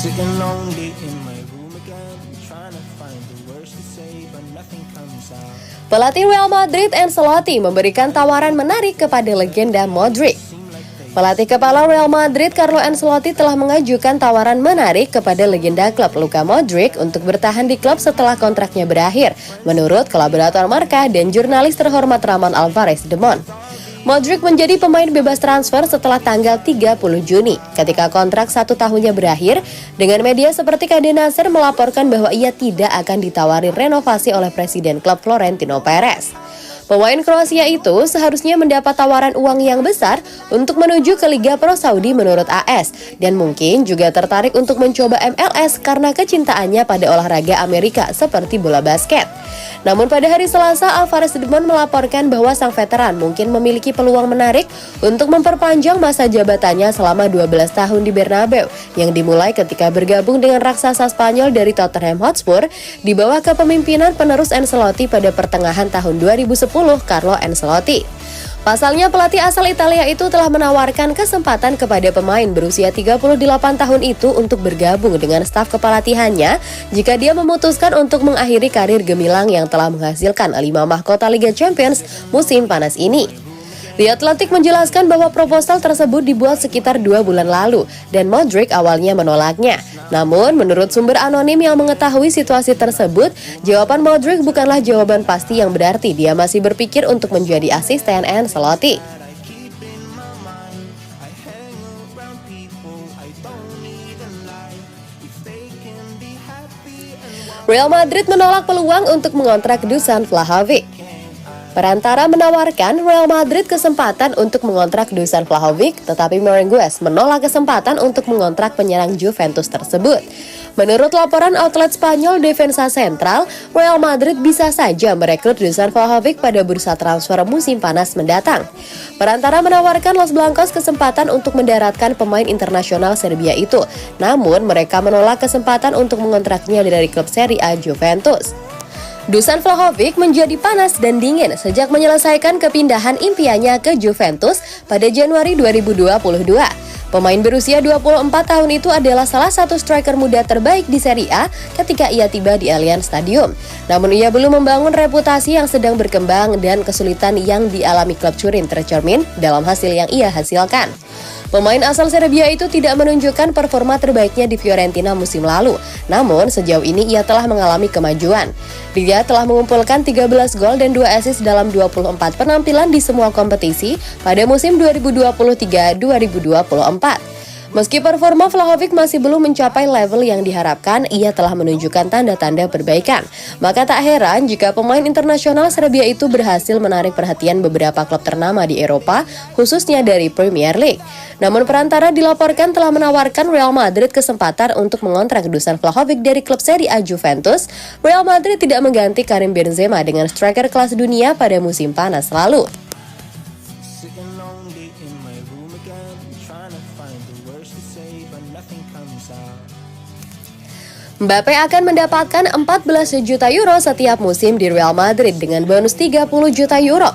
Sitting lonely in my room again, trying to find the words to say, but nothing comes out. Pelatih Real Madrid Ancelotti memberikan tawaran menarik kepada legenda Modric. Pelatih kepala Real Madrid Carlo Ancelotti telah mengajukan tawaran menarik kepada legenda klub Luka Modric untuk bertahan di klub setelah kontraknya berakhir, menurut kolaborator Marca dan jurnalis terhormat Ramon Alvarez de Mon. Modric menjadi pemain bebas transfer setelah tanggal 30 Juni, ketika kontrak 1 tahunnya berakhir, dengan media seperti Cadena SER melaporkan bahwa ia tidak akan ditawari renovasi oleh Presiden klub Florentino Perez. Pemain Kroasia itu seharusnya mendapat tawaran uang yang besar untuk menuju ke Liga Pro Saudi menurut AS, dan mungkin juga tertarik untuk mencoba MLS karena kecintaannya pada olahraga Amerika seperti bola basket. Namun pada hari Selasa, Alvarez de Mon melaporkan bahwa sang veteran mungkin memiliki peluang menarik untuk memperpanjang masa jabatannya selama 12 tahun di Bernabeu, yang dimulai ketika bergabung dengan raksasa Spanyol dari Tottenham Hotspur di bawah kepemimpinan penerus Ancelotti pada pertengahan tahun 2010, Carlo Ancelotti. Pasalnya, pelatih asal Italia itu telah menawarkan kesempatan kepada pemain berusia 38 tahun itu untuk bergabung dengan staf kepelatihannya jika dia memutuskan untuk mengakhiri karir gemilang yang telah menghasilkan 5 mahkota Liga Champions musim panas ini. The Athletic menjelaskan bahwa proposal tersebut dibuat sekitar 2 bulan lalu dan Modric awalnya menolaknya. Namun, menurut sumber anonim yang mengetahui situasi tersebut, jawaban Modric bukanlah jawaban pasti yang berarti dia masih berpikir untuk menjadi asisten Ancelotti. Real Madrid menolak peluang untuk mengontrak Dusan Vlahovic. Perantara menawarkan Real Madrid kesempatan untuk mengontrak Dusan Vlahovic, tetapi Merengues menolak kesempatan untuk mengontrak penyerang Juventus tersebut. Menurut laporan outlet Spanyol Defensa Central, Real Madrid bisa saja merekrut Dusan Vlahovic pada bursa transfer musim panas mendatang. Perantara menawarkan Los Blancos kesempatan untuk mendaratkan pemain internasional Serbia itu, namun mereka menolak kesempatan untuk mengontraknya dari klub Serie A Juventus. Dusan Vlahovic menjadi panas dan dingin sejak menyelesaikan kepindahan impiannya ke Juventus pada Januari 2022. Pemain berusia 24 tahun itu adalah salah satu striker muda terbaik di Serie A ketika ia tiba di Allianz Stadium. Namun ia belum membangun reputasi yang sedang berkembang dan kesulitan yang dialami klub Turin tercermin dalam hasil yang ia hasilkan. Pemain asal Serbia itu tidak menunjukkan performa terbaiknya di Fiorentina musim lalu, namun sejauh ini ia telah mengalami kemajuan. Dia telah mengumpulkan 13 gol dan 2 assist dalam 24 penampilan di semua kompetisi pada musim 2023-2024. Meski performa Vlahovic masih belum mencapai level yang diharapkan, ia telah menunjukkan tanda-tanda perbaikan. Maka tak heran jika pemain internasional Serbia itu berhasil menarik perhatian beberapa klub ternama di Eropa, khususnya dari Premier League. Namun perantara dilaporkan telah menawarkan Real Madrid kesempatan untuk mengontrak Dusan Vlahovic dari klub Serie A Juventus. Real Madrid tidak mengganti Karim Benzema dengan striker kelas dunia pada musim panas lalu. Mbappe akan mendapatkan 14 juta euro setiap musim di Real Madrid dengan bonus 30 juta euro.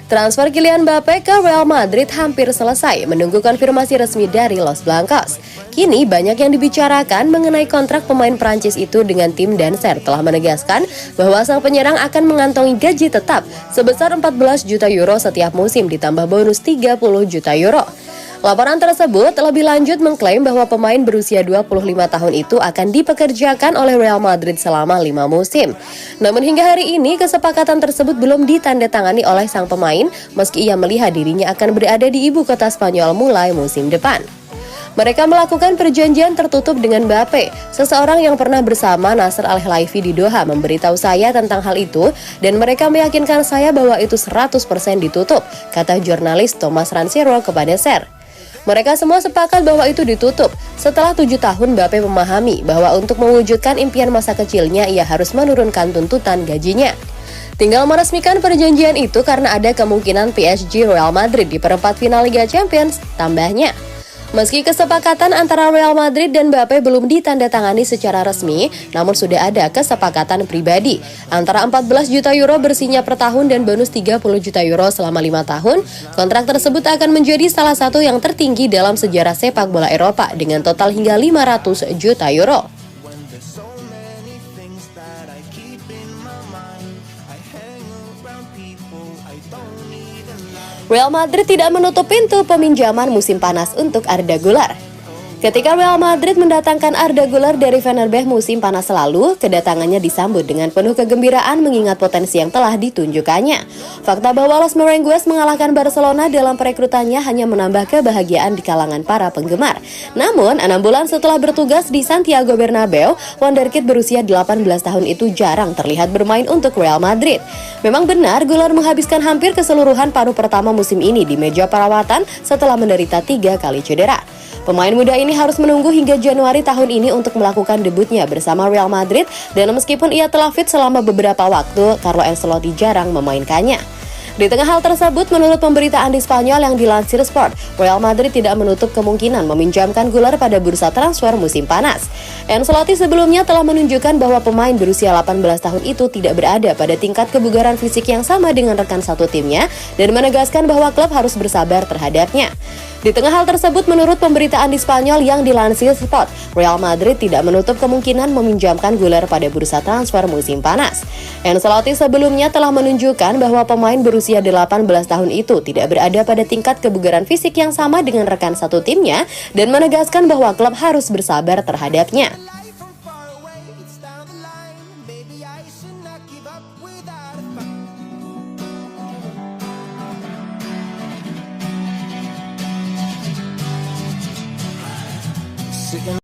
Transfer Kylian Mbappe ke Real Madrid hampir selesai, menunggu konfirmasi resmi dari Los Blancos. Kini banyak yang dibicarakan mengenai kontrak pemain Prancis itu dengan tim dan SER telah menegaskan bahwa sang penyerang akan mengantongi gaji tetap sebesar 14 juta euro setiap musim ditambah bonus 30 juta euro. Laporan tersebut lebih lanjut mengklaim bahwa pemain berusia 25 tahun itu akan dipekerjakan oleh Real Madrid selama 5 musim. Namun hingga hari ini kesepakatan tersebut belum ditandatangani oleh sang pemain meski ia melihat dirinya akan berada di ibu kota Spanyol mulai musim depan. Mereka melakukan perjanjian tertutup dengan Mbappe, seseorang yang pernah bersama Nasser Al-Khelaifi di Doha memberitahu saya tentang hal itu dan mereka meyakinkan saya bahwa itu 100% ditutup, kata jurnalis Thomas Ransero kepada SER. Mereka semua sepakat bahwa itu ditutup. Setelah 7 tahun, Mbappe memahami bahwa untuk mewujudkan impian masa kecilnya, ia harus menurunkan tuntutan gajinya. Tinggal meresmikan perjanjian itu karena ada kemungkinan PSG Real Madrid di perempat final Liga Champions, tambahnya. Meski kesepakatan antara Real Madrid dan Mbappe belum ditandatangani secara resmi, namun sudah ada kesepakatan pribadi. Antara 14 juta euro bersihnya per tahun dan bonus 30 juta euro selama 5 tahun, kontrak tersebut akan menjadi salah satu yang tertinggi dalam sejarah sepak bola Eropa dengan total hingga 500 juta euro. Real Madrid tidak menutup pintu peminjaman musim panas untuk Arda Güler. Ketika Real Madrid mendatangkan Arda Güler dari Fenerbahce musim panas lalu, kedatangannya disambut dengan penuh kegembiraan mengingat potensi yang telah ditunjukkannya. Fakta bahwa Los Merengues mengalahkan Barcelona dalam perekrutannya hanya menambah kebahagiaan di kalangan para penggemar. Namun, 6 bulan setelah bertugas di Santiago Bernabeu, wonderkid berusia 18 tahun itu jarang terlihat bermain untuk Real Madrid. Memang benar, Güler menghabiskan hampir keseluruhan paruh pertama musim ini di meja perawatan setelah menderita 3 kali cedera. Pemain muda ini harus menunggu hingga Januari tahun ini untuk melakukan debutnya bersama Real Madrid, dan meskipun ia telah fit selama beberapa waktu, Carlo Ancelotti jarang memainkannya. Di tengah hal tersebut, menurut pemberitaan di Spanyol yang dilansir Sport, Real Madrid tidak menutup kemungkinan meminjamkan Güler pada bursa transfer musim panas. Ancelotti sebelumnya telah menunjukkan bahwa pemain berusia 18 tahun itu tidak berada pada tingkat kebugaran fisik yang sama dengan rekan satu timnya dan menegaskan bahwa klub harus bersabar terhadapnya. Di tengah hal tersebut, menurut pemberitaan di Spanyol yang dilansir Sport, Real Madrid tidak menutup kemungkinan meminjamkan Güler pada bursa transfer musim panas. Ancelotti sebelumnya telah menunjukkan bahwa pemain berusia 18 tahun itu tidak berada pada tingkat kebugaran fisik yang sama dengan rekan satu timnya dan menegaskan bahwa klub harus bersabar terhadapnya. Sitting.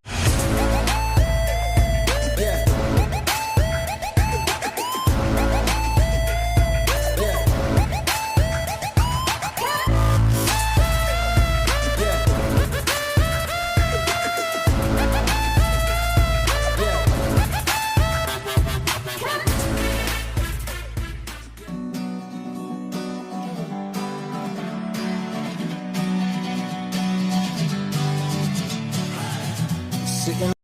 Yeah. Sitting.